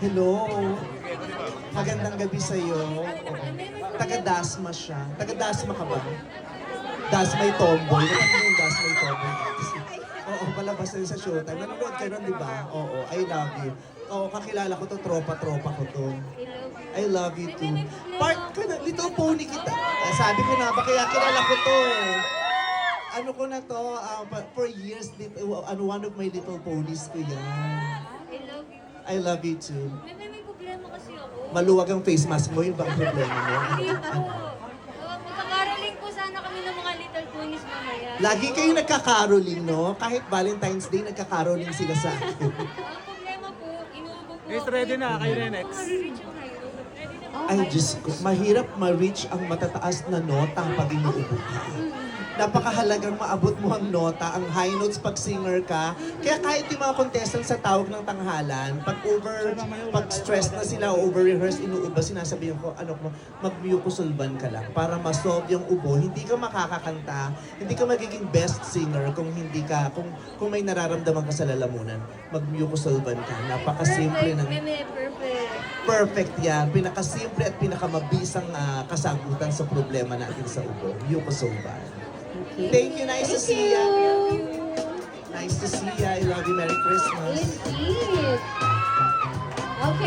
Hello. Magandang gabi sa'yo. Taga-Dasma siya. Taga-Dasma ka ba? Dasma'y tomboy. Alam mo yung Dasma'y tomboy? Oo, palabas na yun sa Showtime. Nanonood kayo nun, di ba? Oo, I love you. Oo, kakilala ko to, tropa-tropa ko to. I love you too. Part ka na, Little Pony kita. Sabi ko na ba, kaya kilala ko to eh. Ano ko na to, for years, one of my Little Ponies ko yan. I love you. I love you too. May problema kasi ako. Maluwag ang face mask mo, yun ba ang problema mo? Hindi po. Magkakaraling po sana kami ng mga little ponies mamaya. Lagi kayo nagkakaroling, no? Kahit Valentine's Day, nagkakaroling sila sa akin. Ang problema po, inuubo po Guys, ako. ready na. Kayo na next. Ready na po. Ay, Diyos ko, mahirap ma-reach ang matataas na nota pag inuubo ka. Napakahalagang maabot mo ang nota, ang high notes pag singer ka. Kaya kahit yung mga contestants sa tawag ng tanghalan, pag stress na sila, over-rehearse, inuuba, sinasabihan ko, mag-mucosulban ka lang para ma-solve yung ubo. Hindi ka makakakanta, hindi ka magiging best singer kung hindi ka, kung may nararamdaman ka sa lalamunan. Mag-mucosulban ka. Napakasimple ng... Perfect. Perfect yan. Pinakasimple at pinakamabisang kasagutan sa problema natin sa ubo. Mucosolvan. Thank you. Nice to see ya. Nice to see ya. I love you. Merry Christmas. Indeed. Okay.